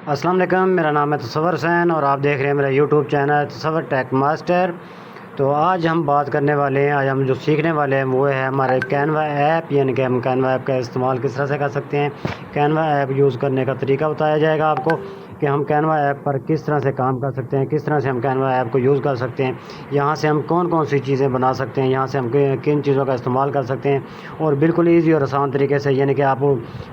अस्सलाम वालेकुम, मेरा नाम है तसव्वुर हुसैन और आप देख रहे हैं मेरा यूट्यूब चैनल तसव्वुर टेक मास्टर। तो आज हम बात करने वाले हैं, आज हम जो सीखने वाले हैं वो है हमारे कैनवा ऐप, यानी कि हम कैनवा ऐप का इस्तेमाल किस तरह से कर सकते हैं। कैनवा ऐप यूज़ करने का तरीका बताया जाएगा आपको कि हम कैनवा ऐप पर किस तरह से काम कर सकते हैं, किस तरह से हम कैनवा ऐप को यूज़ कर सकते हैं, यहाँ से हम कौन कौन सी चीज़ें बना सकते हैं, यहाँ से हम किन चीज़ों का इस्तेमाल कर सकते हैं। और बिल्कुल ईजी और आसान तरीके से, यानी कि आप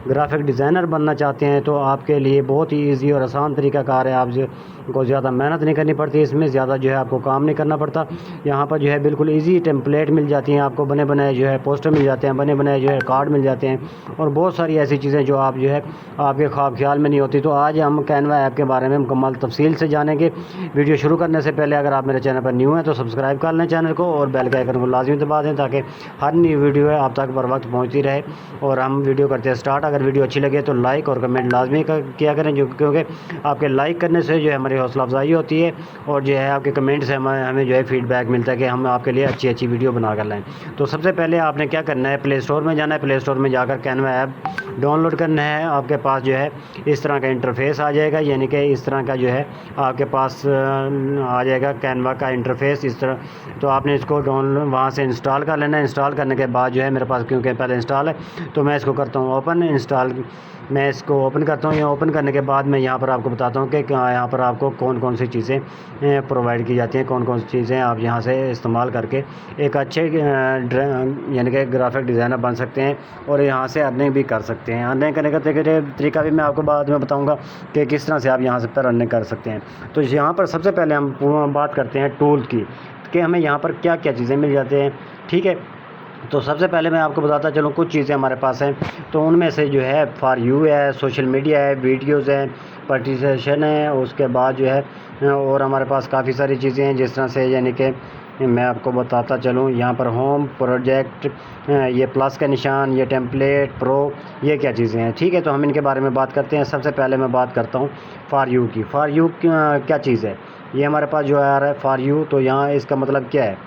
ग्राफिक डिज़ाइनर बनना चाहते हैं तो आपके लिए बहुत ही ईजी और आसान तरीका कार है। आप को ज़्यादा मेहनत नहीं करनी पड़ती, इसमें ज़्यादा जो है आपको काम नहीं करना पड़ता। यहाँ पर जो है बिल्कुल ईजी टेम्पलेट मिल जाती हैं आपको, बने बनाए जो है पोस्टर मिल जाते हैं, बने बनाए जो है कार्ड मिल जाते हैं और बहुत सारी ऐसी चीज़ें जो आप जो है आपके ख्वाब ख्याल में नहीं होती। तो आज हम कैनवा ऐप के बारे में मुकम्मल तफसील से जानेंगे। वीडियो शुरू करने से पहले अगर आप मेरे चैनल पर न्यू हैं तो सब्सक्राइब कर लें चैनल को और बेल के आइकन को लाजमी दबा दें ताकि हर नई वीडियो है आप तक बर वक्त पहुँचती रहे। और हम वीडियो करते हैं स्टार्ट। अगर वीडियो अच्छी लगे तो लाइक और कमेंट लाजमी किया करें, जो क्योंकि आपके लाइक करने से जो है हमारी हौसला अफजाई होती है और जो है आपके कमेंट से हमें जो है फीडबैक मिलता है कि हम आपके लिए अच्छी अच्छी वीडियो बना कर लाएँ। तो सबसे पहले आपने क्या करना है, प्ले स्टोर में जाना है। प्ले स्टोर में जाकर कैनवा ऐप डाउनलोड करना है। आपके पास जो है इस तरह का इंटरफेस आ जाएगा, यानी कि इस तरह का जो है आपके पास आ जाएगा कैनवा का इंटरफेस इस तरह। तो आपने इसको डाउनलोड वहाँ से इंस्टॉल कर लेना है। इंस्टॉल करने के बाद जो है मेरे पास क्योंकि पहले इंस्टॉल है तो मैं इसको करता हूँ ओपन। मैं इसको ओपन करता हूँ। ये ओपन करने के बाद मैं यहाँ पर आपको बताता हूँ कि यहाँ पर आपको कौन कौन सी चीज़ें प्रोवाइड की जाती हैं, कौन कौन सी चीज़ें आप यहाँ से इस्तेमाल करके एक अच्छे यानी कि ग्राफिक डिज़ाइनर बन सकते हैं और यहाँ से अर्निंग भी कर सकते हैं। अर्निंग करने का तरीका भी मैं आपको बाद में बताऊँगा कि किस तरह से आप यहाँ से पर अर्निंग कर सकते हैं। तो यहाँ पर सबसे पहले हम बात करते हैं टूल की कि हमें यहाँ पर क्या क्या चीज़ें मिल जाती हैं। ठीक है, तो सबसे पहले मैं आपको बताता चलूँ कुछ चीज़ें हमारे पास हैं। तो उनमें से जो है फॉर यू है, सोशल मीडिया है, वीडियोज़ हैं, पार्टिसिपेशन है, उसके बाद जो है और हमारे पास काफ़ी सारी चीज़ें हैं जिस तरह से, यानी कि मैं आपको बताता चलूँ यहाँ पर होम प्रोजेक्ट, ये प्लस का निशान, ये टेम्पलेट प्रो, ये क्या चीज़ें हैं। ठीक है, तो हम इनके बारे में बात करते हैं। सबसे पहले मैं बात करता हूँ फॉर यू की। फॉर यू क्या चीज़ है, ये हमारे पास जो आ रहा है फॉर यू, तो यहाँ इसका मतलब क्या है।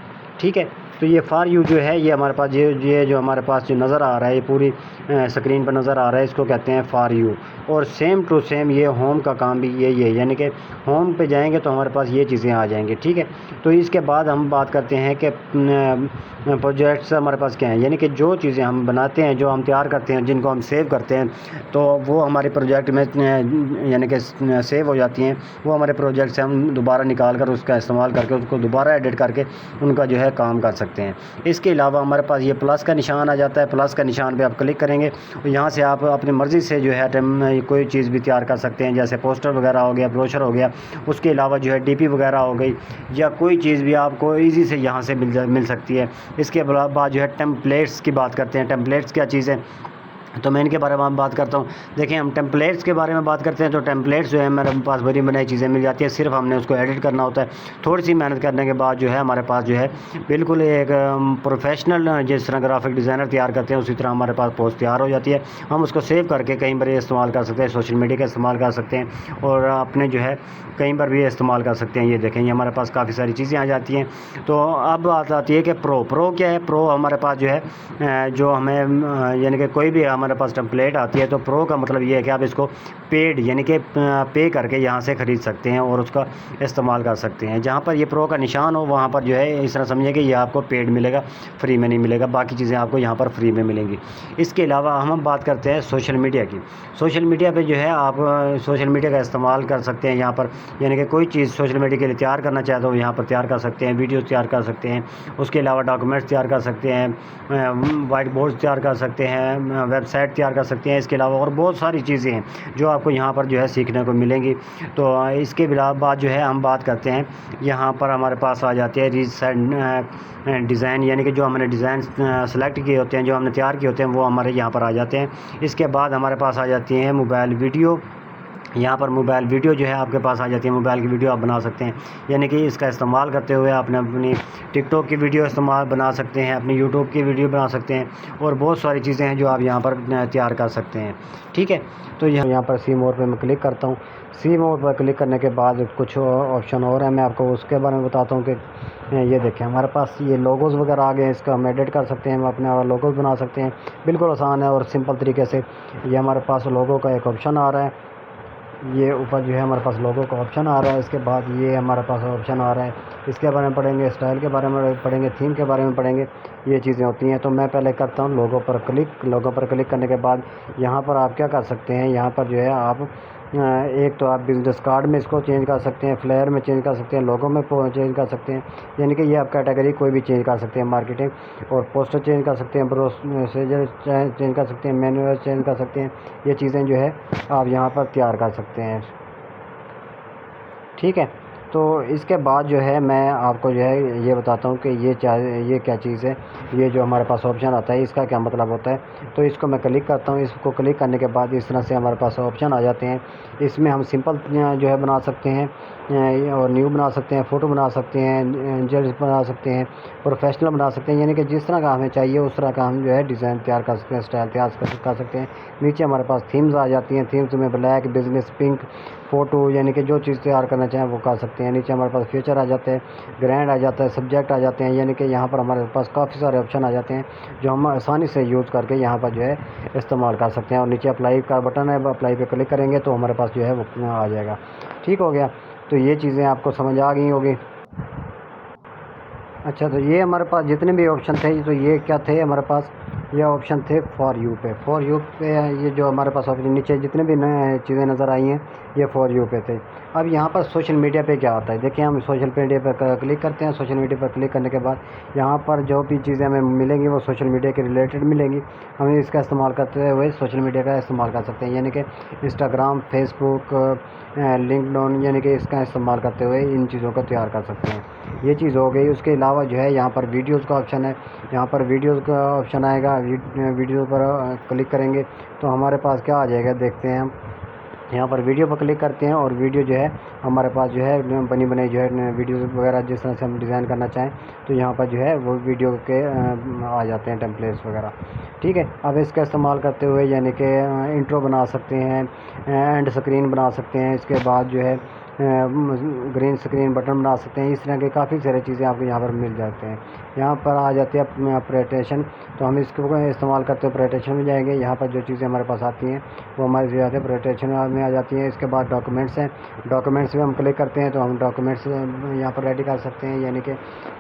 ठीक है, तो ये फॉर यू जो है ये हमारे पास ये जो हमारे पास जो नज़र आ रहा है, ये पूरी स्क्रीन पर नज़र आ रहा है, इसको कहते हैं फॉर यू। और सेम टू सेम ये होम का काम भी यही है, यानी कि होम पे जाएंगे तो हमारे पास ये चीज़ें आ जाएंगी। ठीक है, तो इसके बाद हम बात करते हैं कि प्रोजेक्ट्स हमारे पास क्या हैं, यानी कि जो चीज़ें हम बनाते हैं, जो हम तैयार करते हैं, जिनको हम सेव करते हैं, तो वो हमारे प्रोजेक्ट में यानी कि सेव हो जाती हैं। वो हमारे प्रोजेक्ट से हम दोबारा निकाल कर उसका इस्तेमाल करके उसको दोबारा एडिट करके उनका जो है काम कर सकते हैं। इसके अलावा हमारे पास ये प्लस का निशान आ जाता है। प्लस का निशान पे आप क्लिक करेंगे और यहाँ से आप अपनी मर्ज़ी से जो है कोई चीज़ भी तैयार कर सकते हैं, जैसे पोस्टर वगैरह हो गया, ब्रोशर हो गया, उसके अलावा जो है डीपी वगैरह हो गई, या कोई चीज़ भी आपको ईजी से यहाँ से मिल सकती है। इसके बाद जो है टेम्पलेट्स की बात करते हैं। टेम्पलेट्स क्या चीज़ है, तो मैं इनके बारे में बात करता हूँ। देखिए, हम टेम्पलेट्स के बारे में बात करते हैं तो टेम्पलेट्स जो है मेरे पास बड़ी बनाई चीज़ें मिल जाती है, सिर्फ हमने उसको एडिट करना होता है। थोड़ी सी मेहनत करने के बाद जो है हमारे पास जो है बिल्कुल एक प्रोफेशनल जिस तरह ग्राफिक डिज़ाइनर तैयार करते हैं उसी तरह हमारे पास पोस्ट तैयार हो जाती है। हम उसको सेव करके कहीं पर इस्तेमाल कर सकते हैं, सोशल मीडिया का इस्तेमाल कर सकते हैं और अपने जो है कहीं पर भी इस्तेमाल कर सकते हैं। ये देखें, ये हमारे पास काफ़ी सारी चीज़ें आ जाती हैं। तो अब बात आती है कि प्रो क्या है। प्रो हमारे पास जो है जो हमें यानी कि कोई भी हमारे पास टेम्पलेट आती है तो प्रो का मतलब ये है कि आप इसको पेड यानी कि पे करके यहाँ से ख़रीद सकते हैं और उसका इस्तेमाल कर सकते हैं। जहाँ पर ये प्रो का निशान हो वहाँ पर जो है इस तरह समझिए कि ये आपको पेड मिलेगा, फ्री में नहीं मिलेगा। बाकी चीज़ें आपको यहाँ पर फ्री में मिलेंगी। इसके अलावा हम बात करते हैं सोशल मीडिया की। सोशल मीडिया पे जो है आप सोशल मीडिया का इस्तेमाल कर सकते हैं यहाँ पर, यानी कि कोई चीज़ सोशल मीडिया के लिए तैयार करना चाहे तो यहाँ पर तैयार कर सकते हैं, वीडियो तैयार कर सकते हैं, उसके अलावा डॉक्यूमेंट्स तैयार कर सकते हैं, वाइट बोर्ड तैयार कर सकते हैं, वेबसाइट तैयार कर सकते हैं। इसके अलावा और बहुत सारी चीज़ें हैं जो आपको यहाँ पर जो है सीखने को मिलेंगी। तो इसके बाद जो है हम बात करते हैं, यहाँ पर हमारे पास आ जाती है रीसेंट डिज़ाइन, यानी कि जो हमने डिज़ाइन सेलेक्ट किए होते हैं, जो हमने तैयार किए होते हैं वो हमारे यहाँ पर आ जाते हैं। इसके बाद हमारे पास आ जाती हैं मोबाइल वीडियो। यहाँ पर मोबाइल वीडियो जो है आपके पास आ जाती है। मोबाइल की वीडियो आप बना सकते हैं, यानी कि इसका इस्तेमाल करते हुए आपने अपनी टिकटॉक की वीडियो इस्तेमाल बना सकते हैं, अपनी यूट्यूब की वीडियो बना सकते हैं और बहुत सारी चीज़ें हैं जो आप यहाँ पर तैयार कर सकते हैं। ठीक है, तो यहाँ पर सी मोर पे मैं क्लिक करता हूँ। सी मोर पर क्लिक करने के बाद कुछ ऑप्शन और हैं, मैं आपको उसके बारे में बताता हूँ कि ये देखें हमारे पास ये लोगोज़ वगैरह आ गए हैं। इसका हम एडिट कर सकते हैं, हम अपने लोगोज़ बना सकते हैं। बिल्कुल आसान है और सिंपल तरीके से। ये हमारे पास लोगो का एक ऑप्शन आ रहा है, ये ऊपर जो है हमारे पास लोगो का ऑप्शन आ रहा है। इसके बाद ये हमारे पास ऑप्शन आ रहा है, इसके बारे में पढ़ेंगे, स्टाइल के बारे में पढ़ेंगे, थीम के बारे में पढ़ेंगे, ये चीज़ें होती हैं। तो मैं पहले करता हूँ लोगो पर क्लिक। लोगो पर क्लिक करने के बाद यहाँ पर आप क्या कर सकते हैं, यहाँ पर जो है आप एक तो आप बिजनेस कार्ड में इसको चेंज कर सकते हैं, फ्लेयर में चेंज कर सकते हैं, लोगो में चेंज कर सकते हैं, यानी कि ये आप कैटेगरी कोई भी चेंज कर सकते हैं, मार्केटिंग और पोस्टर चेंज कर सकते हैं, ब्रोशर चेंज कर सकते हैं, मैनुअल चेंज कर सकते हैं। ये चीज़ें जो है आप यहाँ पर तैयार कर सकते हैं, ठीक है। तो इसके बाद जो है मैं आपको जो है ये बताता हूँ कि ये क्या चीज़ है। ये जो हमारे पास ऑप्शन आता है इसका क्या मतलब होता है। तो इसको मैं क्लिक करता हूँ। इसको क्लिक करने के बाद इस तरह से हमारे पास ऑप्शन आ जाते हैं। इसमें हम सिंपल जो है बना सकते हैं और न्यू बना सकते हैं, फ़ोटो बना सकते हैं, जेल बना सकते हैं, प्रोफेशनल बना सकते हैं, यानी कि जिस तरह का हमें चाहिए उस तरह का हम जो है डिज़ाइन तैयार कर सकते हैं, स्टाइल तैयार कर सकते हैं। नीचे हमारे पास थीम्स आ जाती हैं। थीम्स में ब्लैक, बिजनेस, पिंक, फ़ोटो, यानी कि जो चीज़ तैयार करना चाहें वो कर सकते हैं। नीचे हमारे पास फीचर आ जाते हैं, ग्रैंड आ जाता है, सब्जेक्ट आ जाते हैं, यानी कि यहाँ पर हमारे पास काफ़ी सारे ऑप्शन आ जाते हैं जो हम आसानी से यूज़ करके यहाँ पर जो है इस्तेमाल कर सकते हैं। और नीचे अप्लाई का बटन है, अप्लाई पे क्लिक करेंगे तो हमारे पास जो है वो आ जाएगा। ठीक हो गया। तो ये चीज़ें आपको समझ आ गई होगी। अच्छा, तो ये हमारे पास जितने भी ऑप्शन थे, तो ये क्या थे हमारे पास, ये ऑप्शन थे फॉर यू पे। ये जो हमारे पास ऑप्शन नीचे जितने भी नए चीज़ें नज़र आई हैं ये फॉर यू पे थे। अब यहाँ पर सोशल मीडिया पे क्या आता है, देखिए हम सोशल मीडिया पर क्लिक करते हैं। सोशल मीडिया पर क्लिक करने के बाद यहाँ पर जो भी चीज़ें हमें मिलेंगी वो सोशल मीडिया के रिलेटेड मिलेंगी। हमें इसका इस्तेमाल करते हुए सोशल मीडिया का इस्तेमाल कर सकते हैं, यानी कि इंस्टाग्राम, फेसबुक, लिंक्डइन, यानी कि इसका इस्तेमाल करते हुए इन चीज़ों को तैयार कर सकते हैं। ये चीज़ हो गई। उसके अलावा जो है यहाँ पर वीडियोज़ का ऑप्शन है। यहाँ पर वीडियोज़ का ऑप्शन आएगा। वीडियो पर क्लिक करेंगे तो हमारे पास क्या आ जाएगा, देखते हैं हम। यहाँ पर वीडियो पर क्लिक करते हैं और वीडियो जो है हमारे पास जो है बनी बनाई जो है वीडियो वगैरह जिस तरह से हम डिज़ाइन करना चाहें तो यहाँ पर जो है वो वीडियो के आ जाते हैं टेम्पलेट्स वगैरह। ठीक है। अब इसका इस्तेमाल करते हुए यानी कि इंट्रो बना सकते हैं, एंड स्क्रीन बना सकते हैं, इसके बाद जो है ग्रीन स्क्रीन बटन बना सकते हैं। इस तरह के काफ़ी सारी चीज़ें आपको यहाँ पर मिल जाते हैं। यहाँ पर आ जाती है प्रेजेंटेशन, तो हम इसको इस्तेमाल करते हुए प्रेजेंटेशन में जाएंगे। यहाँ पर जो चीज़ें हमारे पास आती हैं वो हमारे जो है प्रेजेंटेशन में आ जाती हैं। इसके बाद डॉक्यूमेंट्स हैं। डॉक्यूमेंट्स में हम क्लिक करते हैं तो हम डॉक्यूमेंट्स यहाँ पर रेडी कर सकते हैं, यानी कि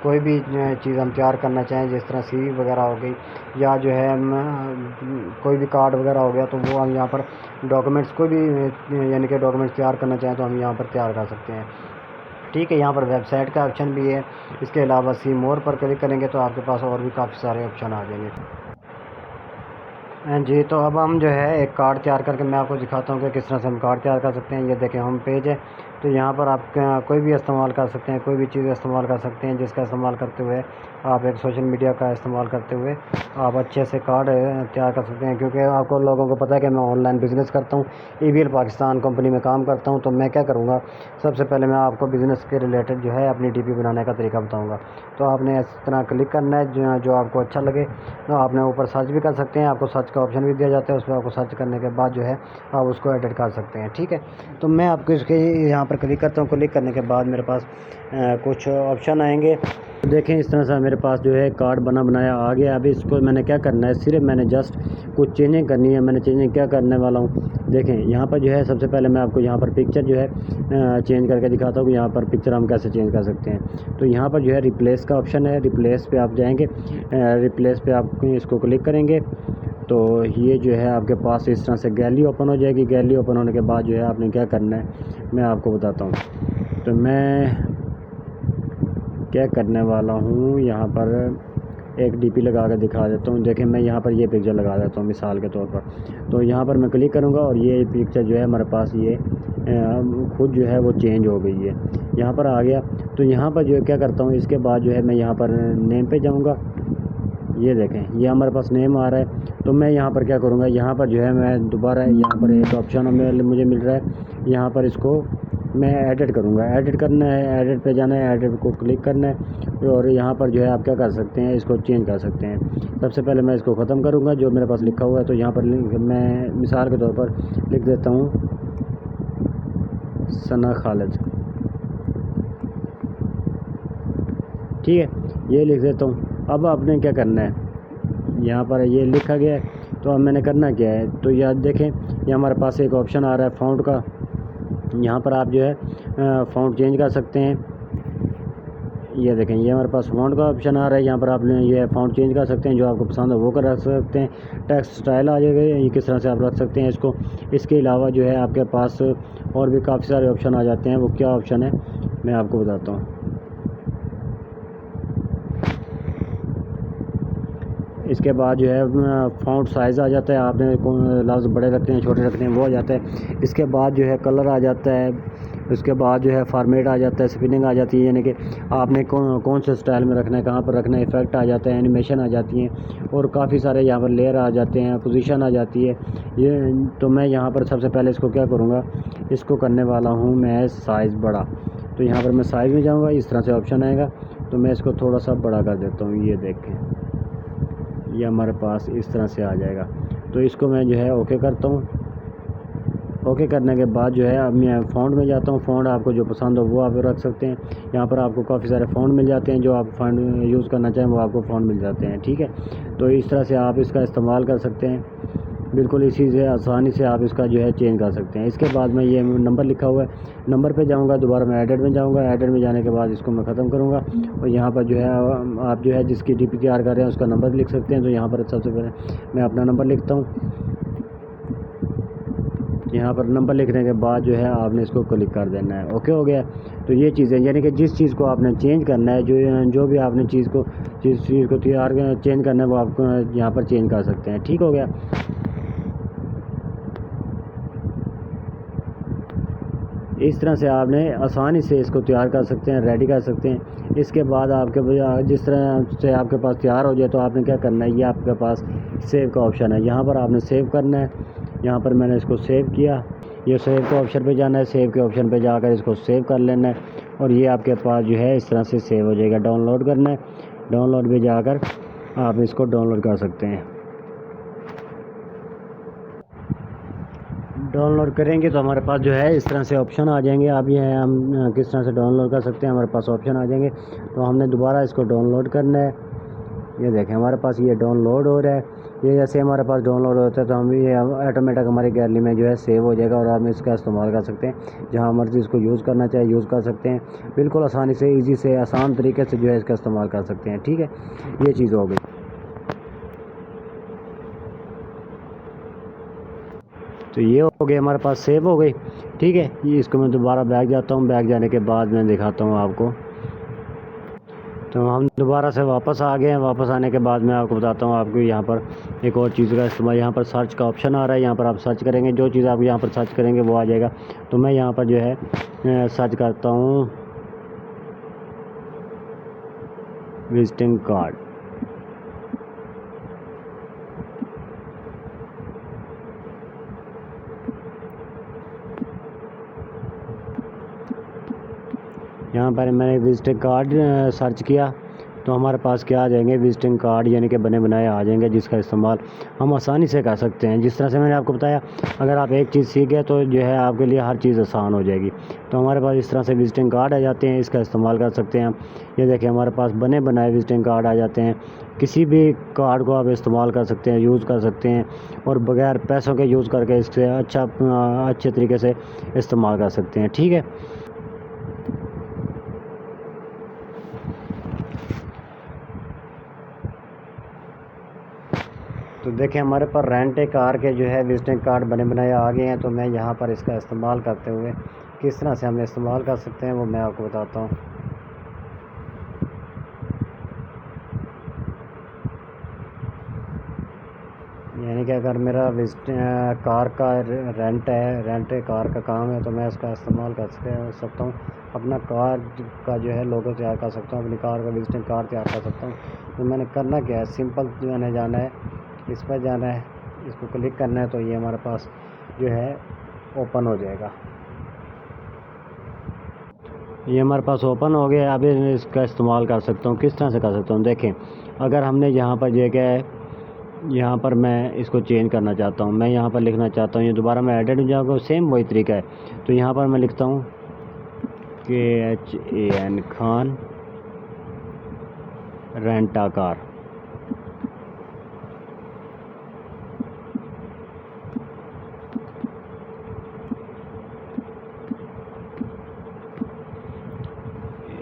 कोई भी चीज़ हम तैयार करना चाहें, जिस तरह CV वगैरह हो गई या जो है कोई भी कार्ड वगैरह हो गया, तो वो हम यहाँ पर डॉक्यूमेंट्स कोई भी यानी कि डॉक्यूमेंट्स तैयार करना चाहें तो हम यहाँ पर तैयार कर सकते हैं। ठीक है। यहाँ पर वेबसाइट का ऑप्शन भी है। इसके अलावा सी मोर पर क्लिक करेंगे तो आपके पास और भी काफ़ी सारे ऑप्शन आ जाएंगे। जी, तो अब हम जो है एक कार्ड तैयार करके मैं आपको दिखाता हूँ कि किस तरह से हम कार्ड तैयार कर सकते हैं। ये देखें होम पेज है, तो यहाँ पर आप कोई भी इस्तेमाल कर सकते हैं, कोई भी चीज़ इस्तेमाल कर सकते हैं, जिसका इस्तेमाल करते हुए आप एक सोशल मीडिया का इस्तेमाल करते हुए आप अच्छे से कार्ड तैयार कर सकते हैं। क्योंकि आपको लोगों को पता है कि मैं ऑनलाइन बिज़नेस करता हूँ, EVL पाकिस्तान कंपनी में काम करता हूँ। तो मैं क्या करूँगा, सबसे पहले मैं आपको बिज़नेस के रिलेटेड जो है अपनी DP बनाने का तरीका बताऊँगा। तो आपने इस तरह क्लिक करना है जो आपको अच्छा लगे। तो आपने ऊपर सर्च भी कर सकते हैं, आपको सर्च का ऑप्शन भी दिया जाता है। उसमें आपको सर्च करने के बाद जो है आप उसको एडिट कर सकते हैं। ठीक है। तो मैं आपको इसके यहाँ पर क्लिक करता हूँ। क्लिक करने के बाद मेरे पास कुछ ऑप्शन आएंगे। देखें इस तरह से मेरे पास जो है कार्ड बना बनाया आ गया। अभी इसको मैंने क्या करना है, सिर्फ मैंने जस्ट कुछ चेंजिंग करनी है। मैंने चेंजिंग क्या करने वाला हूँ, देखें यहाँ पर जो है सबसे पहले मैं आपको यहाँ पर पिक्चर जो है चेंज करके दिखाता हूँ कि यहाँ पर पिक्चर हम कैसे चेंज कर सकते हैं। तो यहाँ पर जो है रिप्लेस का ऑप्शन है। रिप्लेस पे आप जाएंगे, रिप्लेस पे आप इसको क्लिक करेंगे तो ये जो है आपके पास इस तरह से गैलरी ओपन हो जाएगी। गैलरी ओपन होने के बाद जो है आपने क्या करना है मैं आपको बताता हूँ। तो मैं क्या करने वाला हूँ, यहाँ पर एक DP लगा कर दिखा देता हूँ। देखें मैं यहाँ पर ये पिक्चर लगा देता हूँ मिसाल के तौर पर। तो यहाँ पर मैं क्लिक करूँगा और ये पिक्चर जो है हमारे पास ये खुद जो है वो चेंज हो गई है, यहाँ पर आ गया। तो यहाँ पर जो है क्या करता हूँ, इसके बाद जो है मैं यहाँ पर नेम पे जाऊँगा। ये देखें ये हमारे पास नेम आ रहा है। तो मैं यहाँ पर क्या करूँगा, यहाँ पर जो है मैं दोबारा यहाँ पर एक ऑप्शन मुझे मिल रहा है, यहाँ पर इसको मैं एडिट करूँगा। एडिट करना है, एडिट पे जाना है, एडिट को क्लिक करना है और यहाँ पर जो है आप क्या कर सकते हैं, इसको चेंज कर सकते हैं। सबसे पहले मैं इसको ख़त्म करूँगा जो मेरे पास लिखा हुआ है। तो यहाँ पर मैं मिसाल के तौर पर लिख देता हूँ सना खालिद। ठीक है, ये लिख देता हूँ। अब आपने क्या करना है, यहाँ पर ये लिखा गया है। तो अब मैंने करना क्या है, तो याद देखें ये हमारे पास एक ऑप्शन आ रहा है फ़ॉन्ट का। यहाँ पर आप जो है फ़ॉन्ट चेंज कर सकते हैं। ये देखें, ये हमारे पास फ़ॉन्ट का ऑप्शन आ रहा है। यहाँ पर आप ये फ़ॉन्ट चेंज कर सकते हैं, जो आपको पसंद है वो कर रख सकते हैं। टेक्स्ट स्टाइल आ जाएगा, ये किस तरह से आप रख सकते हैं इसको। इसके अलावा जो है आपके पास और भी काफ़ी सारे ऑप्शन आ जाते हैं। वो क्या ऑप्शन है मैं आपको बताता हूँ। इसके बाद जो है फ़ॉन्ट साइज़ आ जाता है, आपने लफ्ज़ बड़े रखते हैं छोटे रखते हैं वो आ जाता है। इसके बाद जो है कलर आ जाता है। उसके बाद जो है फॉर्मेट आ जाता है, स्पिनिंग आ जाती है, यानी कि आपने कौन से स्टाइल में रखना है, कहाँ पर रखना है। इफ़ेक्ट आ जाता है, एनिमेशन आ जाती हैं और काफ़ी सारे यहाँ पर लेयर आ जाते हैं, पोजीशन आ जाती है। ये तो मैं यहाँ पर सबसे पहले इसको क्या करूँगा, इसको करने वाला हूँ मैं साइज़ बड़ा। तो यहाँ पर मैं साइज़ में जाऊँगा, इस तरह से ऑप्शन आएगा तो मैं इसको थोड़ा सा बड़ा कर देता हूँ। ये देखें, ये हमारे पास इस तरह से आ जाएगा। तो इसको मैं जो है ओके करता हूँ। ओके करने के बाद जो है अब मैं फ़ॉन्ट में जाता हूँ। फ़ॉन्ट आपको जो पसंद हो वो आप रख सकते हैं। यहाँ पर आपको काफ़ी सारे फ़ॉन्ट मिल जाते हैं, जो आप फ़ॉन्ट यूज़ करना चाहें वो आपको फ़ॉन्ट मिल जाते हैं, ठीक है। तो इस तरह से आप इसका इस्तेमाल कर सकते हैं, बिल्कुल इसी से आसानी से आप इसका जो है चेंज कर सकते हैं। इसके बाद में ये नंबर लिखा हुआ है, नंबर पे जाऊंगा, दोबारा मैं एडिट में जाऊंगा। एडिट में जाने के बाद इसको मैं ख़त्म करूंगा और यहाँ पर जो है आप जो है जिसकी डीपी तैयार कर रहे हैं उसका नंबर लिख सकते हैं। तो यहाँ पर सबसे पहले मैं अपना नंबर लिखता हूँ। यहाँ पर नंबर लिखने के बाद जो है आपने इसको क्लिक कर देना है। ओके हो गया। तो ये चीज़ें, यानी कि जिस चीज़ को आपने चेंज करना है, जो भी आपने जिस चीज़ को तैयार चेंज करना है वो आप यहाँ पर चेंज कर सकते हैं। ठीक हो गया। इस तरह से आपने आसानी से इसको तैयार कर सकते हैं, रेडी कर सकते हैं। इसके बाद आपके जिस तरह से आपके पास तैयार हो जाए तो आपने क्या करना है, ये आपके पास सेव का ऑप्शन है, यहाँ पर आपने सेव करना है। यहाँ पर मैंने इसको सेव किया, ये सेव के ऑप्शन पे जाना है। सेव के ऑप्शन पे जाकर इसको सेव कर लेना है और ये आपके पास जो है इस तरह से सेव हो जाएगा। डाउनलोड करना है, डाउनलोड पे जाकर आप इसको डाउनलोड कर सकते हैं। डाउनलोड करेंगे तो हमारे पास जो है इस तरह से ऑप्शन आ जाएंगे। अब ये हम किस तरह से डाउनलोड कर सकते हैं, हमारे पास ऑप्शन आ जाएंगे। तो हमने दोबारा इसको डाउनलोड करना है। ये देखें, हमारे पास ये डाउनलोड हो रहा है। ये जैसे हमारे पास डाउनलोड होता है तो हम ये ऑटोमेटिक हमारी गैलरी में जो है सेव हो जाएगा और हम इसका इस्तेमाल कर सकते हैं। जहाँ मर्ज़ी इसको यूज़ करना चाहे यूज़ कर सकते हैं, बिल्कुल आसानी से, ईजी से, आसान तरीके से जो है इसका इस्तेमाल कर सकते हैं। ठीक है, ये चीज़ हो गई। तो ये हो गई, हमारे पास सेव हो गई। ठीक है, ये इसको मैं दोबारा बैक जाता हूँ। बैक जाने के बाद मैं दिखाता हूँ आपको। तो हम दोबारा से वापस आ गए हैं। वापस आने के बाद मैं आपको बताता हूँ, आपको यहाँ पर एक और चीज़ का इस्तेमाल, यहाँ पर सर्च का ऑप्शन आ रहा है। यहाँ पर आप सर्च करेंगे, जो चीज़ आप यहाँ पर सर्च करेंगे वो आ जाएगा। तो मैं यहाँ पर जो है सर्च करता हूँ विजिटिंग कार्ड। यहाँ पर मैंने विजिटिंग कार्ड सर्च किया तो हमारे पास क्या आ जाएंगे, विजिटिंग कार्ड, यानी कि बने बनाए आ जाएंगे, जिसका इस्तेमाल हम आसानी से कर सकते हैं। जिस तरह से मैंने आपको बताया, अगर आप एक चीज़ सीख गए तो जो है आपके लिए हर चीज़ आसान हो जाएगी। तो हमारे पास इस तरह से विजिटिंग कार्ड आ जाते हैं, इसका इस्तेमाल कर सकते हैं हम। ये देखिए, हमारे पास बने बनाए विजिटिंग कार्ड आ जाते हैं। किसी भी कार्ड को आप इस्तेमाल कर सकते हैं, यूज़ कर सकते हैं और बगैर पैसों के यूज़ करके इससे अच्छे तरीके से इस्तेमाल कर सकते हैं। ठीक है। तो देखें, हमारे पर रेंट ए कार के जो है विजिटिंग कार्ड बने बनाए आ गए हैं। तो मैं यहाँ पर इसका इस्तेमाल करते हुए किस तरह से हम इस्तेमाल कर सकते हैं वो मैं आपको बताता हूँ। यानी कि अगर मेरा कार का रेंट ए कार का काम है तो मैं इसका इस्तेमाल कर सकता हूँ। अपना कार का जो है लोगो तैयार कर सकता हूँ, अपनी कार का विजिटिंग कार्ड तैयार कर सकता हूँ। तो मैंने करना क्या है, सिंपल जो मैंने जाना है, इस पर जाना है, इसको क्लिक करना है तो ये हमारे पास जो है ओपन हो जाएगा। ये हमारे पास ओपन हो गया। अब इसका इस्तेमाल कर सकता हूँ। किस तरह से कर सकता हूँ, देखें, अगर हमने यहाँ पर जो है यहाँ पर मैं इसको चेंज करना चाहता हूँ, मैं यहाँ पर लिखना चाहता हूँ, ये दोबारा मैं एडिट में जाऊँगा, सेम वही तरीका है। तो यहाँ पर मैं लिखता हूँ KHAN खान रेंटा कार।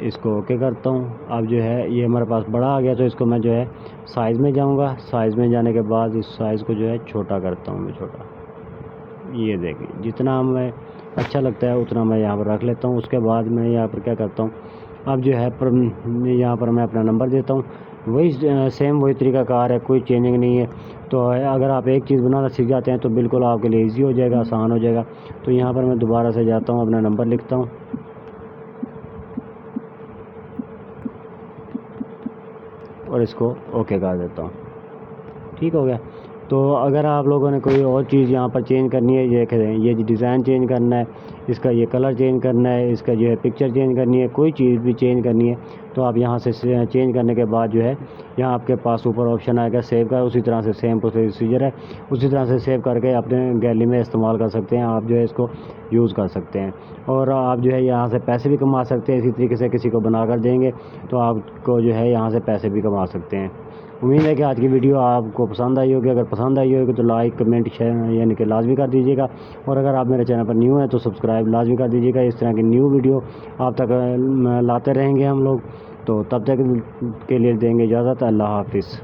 इसको ओके करता हूँ। अब जो है ये हमारे पास बड़ा आ गया, तो इसको मैं जो है साइज़ में जाऊँगा। साइज़ में जाने के बाद इस साइज़ को जो है छोटा करता हूँ मैं, छोटा। ये देखिए जितना हमें अच्छा लगता है उतना मैं यहाँ पर रख लेता हूँ। उसके बाद मैं यहाँ पर क्या करता हूँ, अब जो है यहाँ पर मैं अपना नंबर देता हूँ। वही सेम वही तरीक़ाकार है, कोई चेंजिंग नहीं है। तो अगर आप एक चीज़ बनाना सीख जाते हैं तो बिल्कुल आपके लिए ईजी हो जाएगा, आसान हो जाएगा। तो यहाँ पर मैं दोबारा से जाता हूँ, अपना नंबर लिखता हूँ और इसको ओके कर देता हूँ। ठीक हो गया। तो अगर आप लोगों ने कोई और चीज़ यहाँ पर चेंज करनी है, ये डिज़ाइन चेंज करना है, इसका ये कलर चेंज करना है, इसका जो है पिक्चर चेंज करनी है, कोई चीज़ भी चेंज करनी है, तो आप यहाँ से चेंज करने के बाद जो है यहाँ आपके पास ऊपर ऑप्शन आएगा सेव का। उसी तरह से सेम प्रोसीजर है, उसी तरह से सेव करके अपने गैलरी में इस्तेमाल कर सकते हैं। आप जो है इसको यूज़ कर सकते हैं और आप जो है यहाँ से पैसे भी कमा सकते हैं। इसी तरीके से किसी को बना कर देंगे तो आपको जो है यहाँ से पैसे भी कमा सकते हैं। उम्मीद है कि आज की वीडियो आपको पसंद आई होगी। अगर पसंद आई होगी तो लाइक कमेंट शेयर यानी कि लाजमी कर दीजिएगा, और अगर आप मेरे चैनल पर न्यू हैं तो सब्सक्राइब लाजमी कर दीजिएगा। इस तरह की न्यू वीडियो आप तक लाते रहेंगे हम लोग। तो तब तक के लिए देंगे इजाज़त। अल्लाह हाफिज़।